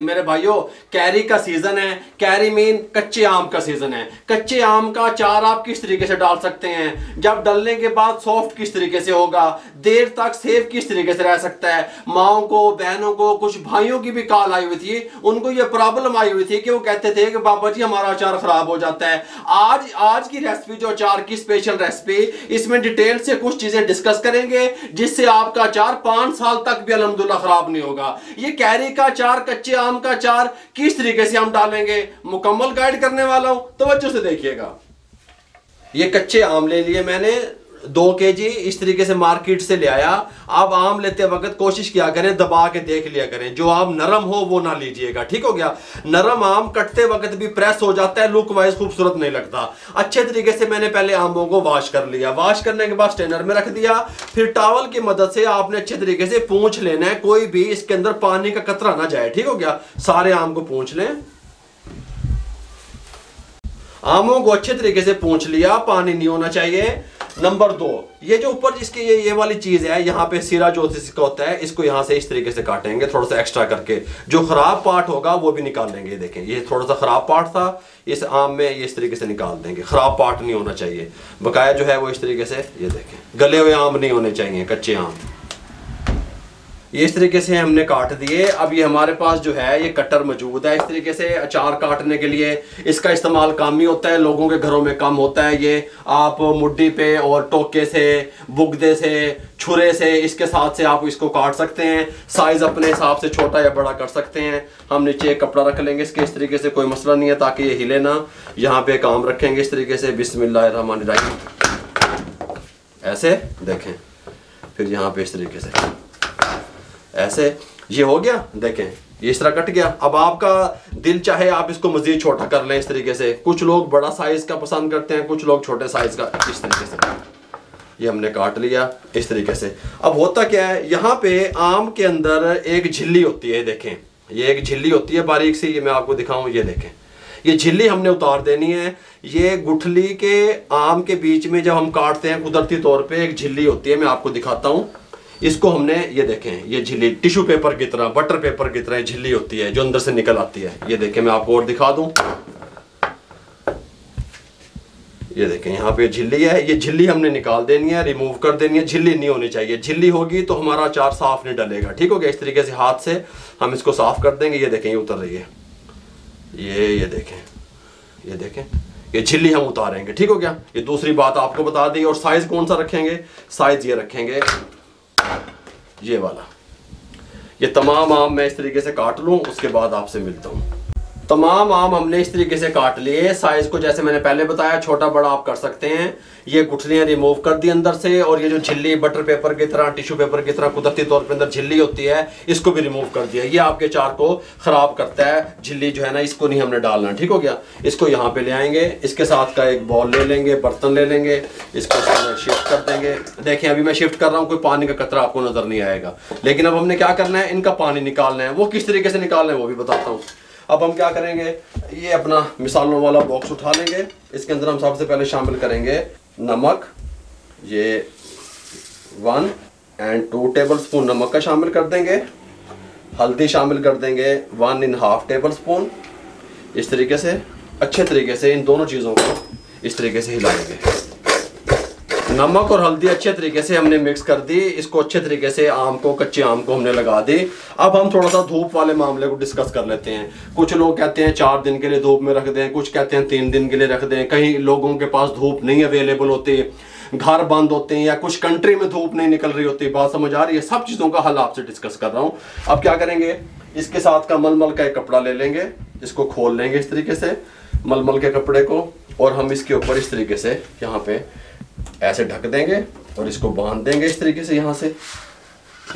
मेरे भाइयों, कैरी का सीजन है। कैरी मीन कच्चे आम का सीजन है। कच्चे आम का अचार आप किस तरीके से डाल सकते हैं, जब डालने के बाद सॉफ्ट किस तरीके से होगा, देर तक सेफ किस तरीके से रह सकता है। माओ को, बहनों को, कुछ भाइयों की भी कॉल आई हुई थी, उनको ये प्रॉब्लम आई हुई थी कि वो कहते थे कि बाबा जी हमारा अचार खराब हो जाता है। आज की रेसिपी जो अचार की स्पेशल रेसिपी, इसमें डिटेल से कुछ चीजें डिस्कस करेंगे जिससे आपका अचार 5 साल तक भी अल्हम्दुलिल्लाह खराब नहीं होगा। ये कैरी का अचार, कच्चे आम का अचार किस तरीके से हम डालेंगे, मुकम्मल गाइड करने वाला हूं, तवज्जो से देखिएगा। ये कच्चे आम ले लिए मैंने 2 केजी, इस तरीके से मार्केट से ले आया। आप आम लेते वक्त कोशिश किया करें, दबा के देख लिया करें, जो आम नरम हो वो ना लीजिएगा, ठीक हो गया। नरम आम कटते वक्त भी प्रेस हो जाता है, लुक वाइज खूबसूरत नहीं लगता। अच्छे तरीके से मैंने पहले आमों को वॉश कर लिया। वॉश करने के बाद स्ट्रेनर में रख दिया। फिर टॉवल की मदद से आपने अच्छे तरीके से पूंछ लेना है, कोई भी इसके अंदर पानी का कतरा ना जाए, ठीक हो गया। सारे आम को पूंछ लें। आमों को अच्छे तरीके से पूंछ लिया, पानी नहीं होना चाहिए। नंबर 2, ये जो ऊपर जिसकी ये वाली चीज है, यहाँ पे सिरा जो इसका होता है, इसको यहाँ से इस तरीके से काटेंगे, थोड़ा सा एक्स्ट्रा करके। जो खराब पार्ट होगा वो भी निकाल लेंगे। देखें, ये थोड़ा सा खराब पार्ट था, इस आम में ये इस तरीके से निकाल देंगे। खराब पार्ट नहीं होना चाहिए, बकाया जो है वो इस तरीके से। ये देखें, गले हुए आम नहीं होने चाहिए, कच्चे आम। ये इस तरीके से हमने काट दिए। अब ये हमारे पास जो है ये कटर मौजूद है। इस तरीके से अचार काटने के लिए इसका इस्तेमाल कम ही होता है, लोगों के घरों में कम होता है। ये आप मुड्डी पे और टोके से, बुगदे से, छुरे से, इसके साथ से आप इसको काट सकते हैं। साइज अपने हिसाब से छोटा या बड़ा कर सकते हैं। हम नीचे एक कपड़ा रख लेंगे इसके, इस तरीके से, कोई मसला नहीं है, ताकि ये हिले ना। यहाँ पे काम रखेंगे इस तरीके से, बिस्मिल्लाहिर्रहमानिर्रहीम, ऐसे देखें। फिर यहाँ पे इस तरीके से ऐसे, ये हो गया। देखें, ये इस तरह कट गया। अब आपका दिल चाहे आप इसको मजीद छोटा कर लें इस तरीके से। कुछ लोग बड़ा साइज का पसंद करते हैं, कुछ लोग छोटे साइज का। इस तरीके से ये हमने काट लिया इस तरीके से। अब होता क्या है, यहाँ पे आम के अंदर एक झिल्ली होती है। देखें, ये एक झिल्ली होती है बारीक सी, ये मैं आपको दिखाऊं। ये देखें, ये झिल्ली हमने उतार देनी है। ये गुठली के आम के बीच में जब हम काटते हैं, कुदरती तौर पर एक झिल्ली होती है, मैं आपको दिखाता हूँ। इसको हमने, ये देखें, ये झिल्ली टिश्यू पेपर की तरह, बटर पेपर की तरह झिल्ली होती है जो अंदर से निकल आती है। ये देखें, मैं आपको और दिखा दूं। ये देखें, यहाँ पे झिल्ली है। ये झिल्ली हमने निकाल देनी है, रिमूव कर देनी है। झिल्ली नहीं होनी चाहिए। झिल्ली होगी तो हमारा अचार साफ नहीं डलेगा, ठीक हो गया। इस तरीके से हाथ से हम इसको साफ कर देंगे। ये देखें, ये उतर रही है। ये देखें, ये देखें, ये झिल्ली हम उतारेंगे, ठीक हो गया। ये दूसरी बात आपको बता दी। और साइज कौन सा रखेंगे, साइज ये रखेंगे, ये वाला। ये तमाम आम मैं इस तरीके से काट लूं, उसके बाद आपसे मिलता हूं। तमाम आम हमने इस तरीके से काट लिए। साइज को जैसे मैंने पहले बताया, छोटा बड़ा आप कर सकते हैं। ये गुठलियां रिमूव कर दी अंदर से, और ये जो झिल्ली बटर पेपर की तरह, टिश्यू पेपर की तरह कुदरती तौर पे अंदर झिल्ली होती है, इसको भी रिमूव कर दिया। ये आपके अचार को खराब करता है। झिल्ली जो है ना, इसको नहीं हमने डालना, ठीक हो गया। इसको यहाँ पे ले आएंगे, इसके साथ का एक बॉल ले लेंगे, बर्तन ले लेंगे, इसको शिफ्ट कर देंगे। देखें, अभी मैं शिफ्ट कर रहा हूँ, कोई पानी का कतरा आपको नजर नहीं आएगा। लेकिन अब हमने क्या करना है, इनका पानी निकालना है। वो किस तरीके से निकालना है वो भी बताता हूँ। अब हम क्या करेंगे, ये अपना मिसालों वाला बॉक्स उठा लेंगे। इसके अंदर हम सबसे पहले शामिल करेंगे नमक। ये 1 और 2 टेबल स्पून नमक का शामिल कर देंगे। हल्दी शामिल कर देंगे 1½ टेबल स्पून। इस तरीके से अच्छे तरीके से इन दोनों चीज़ों को इस तरीके से हिलाएंगे। नमक और हल्दी अच्छे तरीके से हमने मिक्स कर दी। इसको अच्छे तरीके से आम को, कच्चे आम को हमने लगा दी। अब हम थोड़ा सा धूप वाले मामले को डिस्कस कर लेते हैं। कुछ लोग कहते हैं 4 दिन के लिए धूप में रख दें, कुछ कहते हैं 3 दिन के लिए रख दें। कहीं लोगों के पास धूप नहीं अवेलेबल होती, घर बंद होते हैं, या कुछ कंट्री में धूप नहीं निकल रही होती। बात समझ आ रही है? सब चीज़ों का हल आपसे डिस्कस कर रहा हूँ। अब क्या करेंगे, इसके साथ का मलमल का एक कपड़ा ले लेंगे, इसको खोल लेंगे इस तरीके से, मलमल के कपड़े को, और हम इसके ऊपर इस तरीके से यहाँ पे ऐसे ढक देंगे और इसको बांध देंगे इस तरीके से। यहाँ से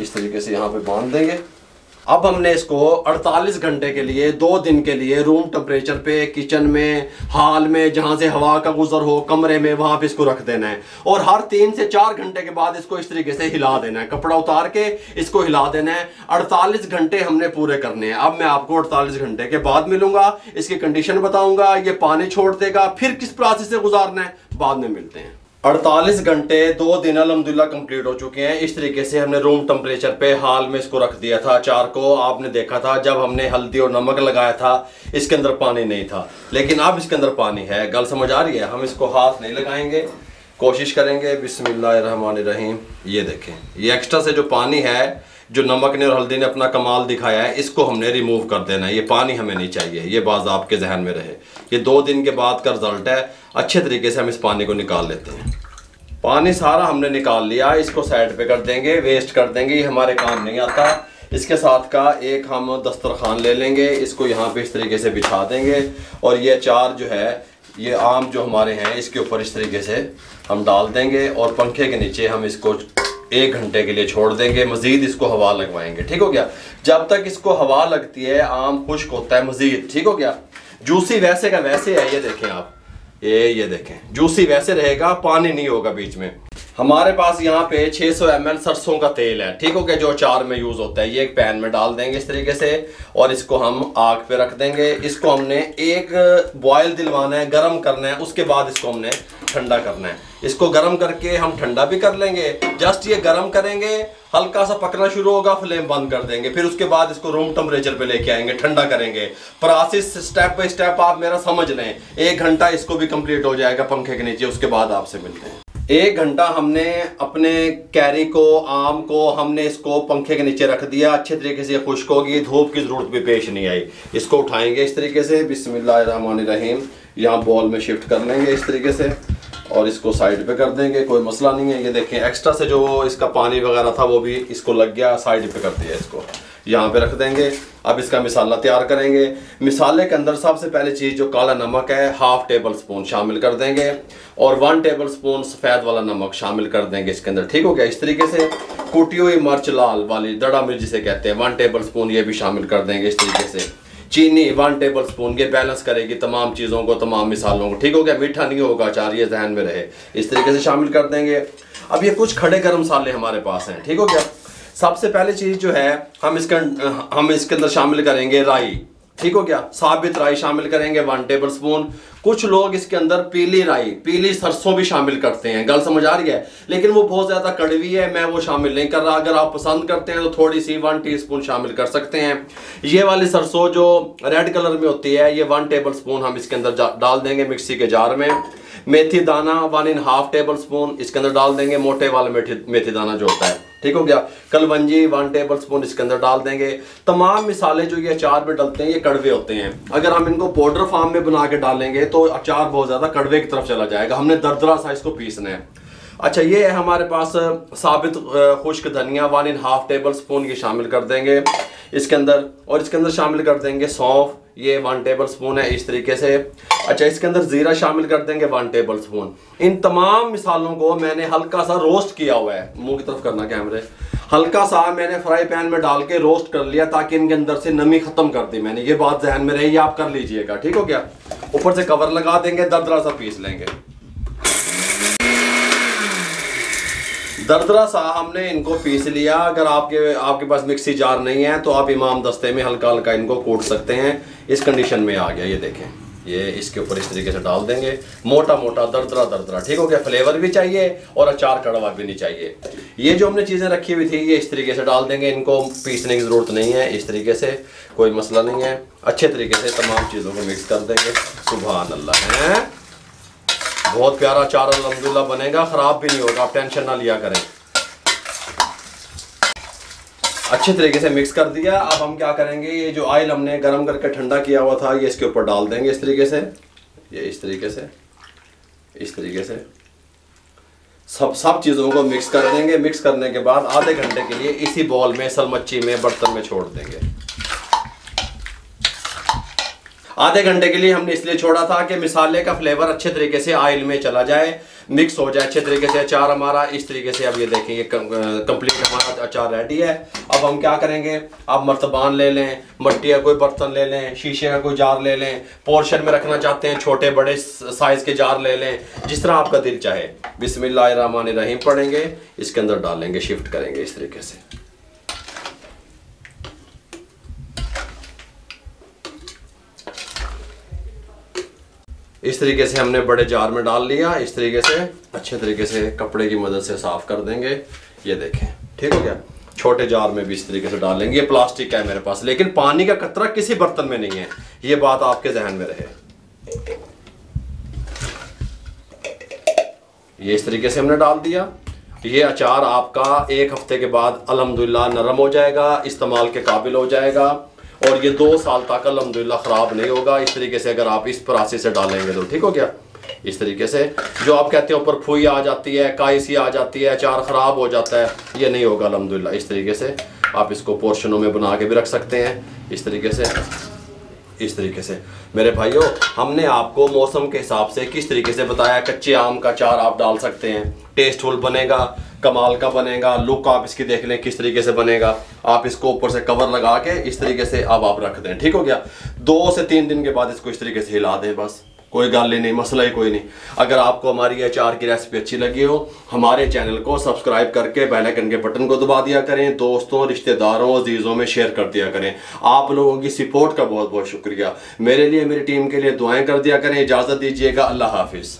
इस तरीके से यहाँ पे बांध देंगे। अब हमने इसको 48 घंटे के लिए, 2 दिन के लिए रूम टेम्परेचर पे, किचन में, हॉल में, जहाँ से हवा का गुजर हो, कमरे में, वहाँ पे इसको रख देना है। और हर 3 से 4 घंटे के बाद इसको इस तरीके से हिला देना है। कपड़ा उतार के इसको हिला देना है। 48 घंटे हमने पूरे करने हैं। अब मैं आपको 48 घंटे के बाद मिलूंगा, इसकी कंडीशन बताऊंगा। ये पानी छोड़ देगा, फिर किस प्रोसेस से गुजारना है बाद में मिलते हैं। 48 घंटे 2 दिन अल्हम्दुलिल्लाह कंप्लीट हो चुके हैं। इस तरीके से हमने रूम टेम्परेचर पे हाल में इसको रख दिया था। अचार को आपने देखा था जब हमने हल्दी और नमक लगाया था इसके अंदर पानी नहीं था, लेकिन अब इसके अंदर पानी है। गल समझ आ रही है? हम इसको हाथ नहीं लगाएंगे, कोशिश करेंगे। बिस्मिल्लाहिर्रहमानिर्रहीम। ये देखें, ये एक्स्ट्रा से जो पानी है, जो नमक ने और हल्दी ने अपना कमाल दिखाया है, इसको हमने रिमूव कर देना है। ये पानी हमें नहीं चाहिए, ये बात आपके जहन में रहे। ये 2 दिन के बाद का रिजल्ट है। अच्छे तरीके से हम इस पानी को निकाल लेते हैं। पानी सारा हमने निकाल लिया, इसको साइड पे कर देंगे, वेस्ट कर देंगे, ये हमारे काम नहीं आता। इसके साथ का एक हम दस्तरखान ले लेंगे, इसको यहाँ पे इस तरीके से बिछा देंगे और ये अचार जो है, ये आम जो हमारे हैं, इसके ऊपर इस तरीके से हम डाल देंगे और पंखे के नीचे हम इसको 1 घंटे के लिए छोड़ देंगे। मज़ीद इसको हवा लगवाएंगे। ठीक हो गया? जब तक इसको हवा लगती है आम खुश्क होता है मज़ीद। ठीक हो गया? जूसी वैसे का वैसे है। ये देखें आप, ये देखें, जूसी वैसे रहेगा, पानी नहीं होगा बीच में। हमारे पास यहाँ पे 600 ml सरसों का तेल है। ठीक हो गया? जो अचार में यूज़ होता है। ये एक पैन में डाल देंगे इस तरीके से और इसको हम आग पे रख देंगे। इसको हमने एक बॉयल दिलवाना है, गर्म करना है, उसके बाद इसको हमने ठंडा करना है। इसको गर्म करके हम ठंडा भी कर लेंगे। जस्ट ये गर्म करेंगे, हल्का सा पकना शुरू होगा, फ्लेम बंद कर देंगे। फिर उसके बाद इसको रूम टेम्परेचर पे लेके आएंगे, ठंडा करेंगे। प्रोसेस स्टेप बाय स्टेप आप मेरा समझ लें। 1 घंटा इसको भी कंप्लीट हो जाएगा पंखे के नीचे। उसके बाद आपसे मिलते हैं। 1 घंटा हमने अपने कैरी को, आम को, हमने इसको पंखे के नीचे रख दिया। अच्छे तरीके से खुश्क होगी, धूप की जरूरत भी पेश नहीं आई। इसको उठाएंगे इस तरीके से, बिस्मिल्लाहिर्रहमानिर्रहीम। यहाँ बॉल में शिफ्ट कर लेंगे इस तरीके से और इसको साइड पे कर देंगे, कोई मसला नहीं है। ये देखें, एक्स्ट्रा से जो इसका पानी वगैरह था वो भी इसको लग गया, साइड पे कर दिया। इसको यहाँ पे रख देंगे। अब इसका मिसाला तैयार करेंगे। मिसाले के अंदर सबसे पहले चीज़ जो काला नमक है, 1/2 टेबल स्पून शामिल कर देंगे और 1 टेबल स्पून सफ़ेद वाला नमक शामिल कर देंगे इसके अंदर। ठीक हो गया? इस तरीके से कुटी हुई मिर्च लाल वाली, दड़ा मिर्च जिसे कहते हैं, 1 टेबल स्पून ये भी शामिल कर देंगे इस तरीके से। चीनी 1 टेबल स्पून, ये बैलेंस करेगी तमाम चीज़ों को, तमाम मिसालों को। ठीक हो गया? मीठा नहीं होगा अचार, ये ध्यान में रहे। इस तरीके से शामिल कर देंगे। अब ये कुछ खड़े गर्म मसाले हमारे पास हैं। ठीक हो गया? सबसे पहले चीज़ जो है, हम इसके अंदर शामिल करेंगे राई। ठीक हो गया? साबित राई शामिल करेंगे 1 टेबल स्पून। कुछ लोग इसके अंदर पीली राई, पीली सरसों भी शामिल करते हैं। गल समझ आ रही है? लेकिन वो बहुत ज़्यादा कड़वी है, मैं वो शामिल नहीं कर रहा। अगर आप पसंद करते हैं तो थोड़ी सी 1 टीस्पून शामिल कर सकते हैं। ये वाली सरसों जो रेड कलर में होती है, ये 1 टेबल स्पून हम इसके अंदर डाल देंगे मिक्सी के जार में। मेथी दाना 1.5 टेबल स्पून इसके अंदर डाल देंगे, मोटे वाला मेथी दाना जो होता है। ठीक हो गया? कलवंजी 1 टेबल स्पून इसके अंदर डाल देंगे। तमाम मिसाले जो ये अचार में डलते हैं ये कड़वे होते हैं। अगर हम इनको पाउडर फॉर्म में बना के डालेंगे तो अचार बहुत ज़्यादा कड़वे की तरफ चला जाएगा। हमने दरदरा सा इसको पीसना है। अच्छा, ये है हमारे पास साबित खुश्क धनिया 1.5 टेबल स्पून ये शामिल कर देंगे इसके अंदर। और इसके अंदर शामिल कर देंगे सौंफ, ये 1 टेबल स्पून है इस तरीके से। अच्छा, इसके अंदर जीरा शामिल कर देंगे 1 टेबल स्पून। इन तमाम मिसालों को मैंने हल्का सा रोस्ट किया हुआ है। मुंह की तरफ करना कैमरे। हल्का सा मैंने फ्राई पैन में डाल के रोस्ट कर लिया ताकि इनके अंदर से नमी खत्म कर दी मैंने। ये बात ध्यान में रही, आप कर लीजिएगा। ठीक हो गया? ऊपर से कवर लगा देंगे, दरदरा सा पीस लेंगे। दरदरा सा हमने इनको पीस लिया। अगर आपके पास मिक्सी जार नहीं है तो आप इमाम दस्ते में हल्का हल्का इनको कूट सकते हैं। इस कंडीशन में आ गया। ये देखें, ये इसके ऊपर इस तरीके से डाल देंगे, मोटा मोटा दरदरा दरदरा। ठीक हो गया? फ्लेवर भी चाहिए और अचार कड़वा भी नहीं चाहिए। ये जो हमने चीज़ें रखी हुई थी ये इस तरीके से डाल देंगे। इनको पीसने की ज़रूरत नहीं है, इस तरीके से कोई मसला नहीं है। अच्छे तरीके से तमाम चीज़ों को मिक्स कर देंगे। सुभान अल्लाह है, बहुत प्यारा अचार अल्हम्दुलिल्लाह बनेगा, ख़राब भी नहीं होगा, आप टेंशन ना लिया करें। अच्छे तरीके से मिक्स कर दिया। अब हम क्या करेंगे, ये जो ऑयल हमने गर्म करके ठंडा किया हुआ था ये इसके ऊपर डाल देंगे इस तरीके से। ये इस तरीके से, इस तरीके से सब चीज़ों को मिक्स कर देंगे। मिक्स करने के बाद आधे घंटे के लिए इसी बॉल में, सलमच्ची में, बर्तन में छोड़ देंगे। आधे घंटे के लिए हमने इसलिए छोड़ा था कि मिसाले का फ्लेवर अच्छे तरीके से ऑयल में चला जाए, मिक्स हो जाए अच्छे तरीके से अचार हमारा। इस तरीके से अब ये देखें, ये कंप्लीट हमारा अचार रेडी है। अब हम क्या करेंगे, आप मर्तबान ले लें, मट्टी का कोई बर्तन ले लें, शीशे का कोई जार ले लें, पोर्शन में रखना चाहते हैं छोटे बड़े साइज़ के जार ले लें, जिस तरह आपका दिल चाहे। बिस्मिल्लाहिर्रहमानिर्रहीम पढ़ेंगे, इसके अंदर डालेंगे, शिफ्ट करेंगे इस तरीके से। इस तरीके से हमने बड़े जार में डाल लिया। इस तरीके से अच्छे तरीके से कपड़े की मदद से साफ कर देंगे। ये देखें, ठीक हो गया। छोटे जार में भी इस तरीके से डाल लेंगे। ये प्लास्टिक का है मेरे पास, लेकिन पानी का कतरा किसी बर्तन में नहीं है, ये बात आपके जहन में रहे। ये इस तरीके से हमने डाल दिया। ये अचार आपका 1 हफ्ते के बाद अल्हम्दुलिल्लाह नरम हो जाएगा, इस्तेमाल के काबिल हो जाएगा, और ये 2 साल तक अल्हम्दुलिल्लाह ख़राब नहीं होगा। इस तरीके से अगर आप इस प्रोसेस से डालेंगे तो ठीक हो गया। इस तरीके से जो आप कहते हैं ऊपर फुई आ जाती है, काई सी आ जाती है, अचार ख़राब हो जाता है, ये नहीं होगा अल्हम्दुलिल्लाह। इस तरीके से आप इसको पोर्शनों में बना के भी रख सकते हैं। इस तरीके से, इस तरीके से मेरे भाइयों, हमने आपको मौसम के हिसाब से किस तरीके से बताया। कच्चे आम का अचार आप डाल सकते हैं, टेस्टफुल बनेगा, कमाल का बनेगा। लुक आप इसकी देख लें किस तरीके से बनेगा। आप इसको ऊपर से कवर लगा के इस तरीके से अब आप रख दें, ठीक हो गया। 2 से 3 दिन के बाद इसको इस तरीके से हिला दें, बस कोई गाली नहीं, मसला ही कोई नहीं। अगर आपको हमारी ये अचार की रेसिपी अच्छी लगी हो, हमारे चैनल को सब्सक्राइब करके बेल आइकन के बटन को दबा दिया करें। दोस्तों, रिश्तेदारों, अजीज़ों में शेयर कर दिया करें। आप लोगों की सपोर्ट का बहुत बहुत शुक्रिया। मेरे लिए, मेरी टीम के लिए दुआएं कर दिया करें। इजाज़त दीजिएगा, अल्लाह हाफिज़।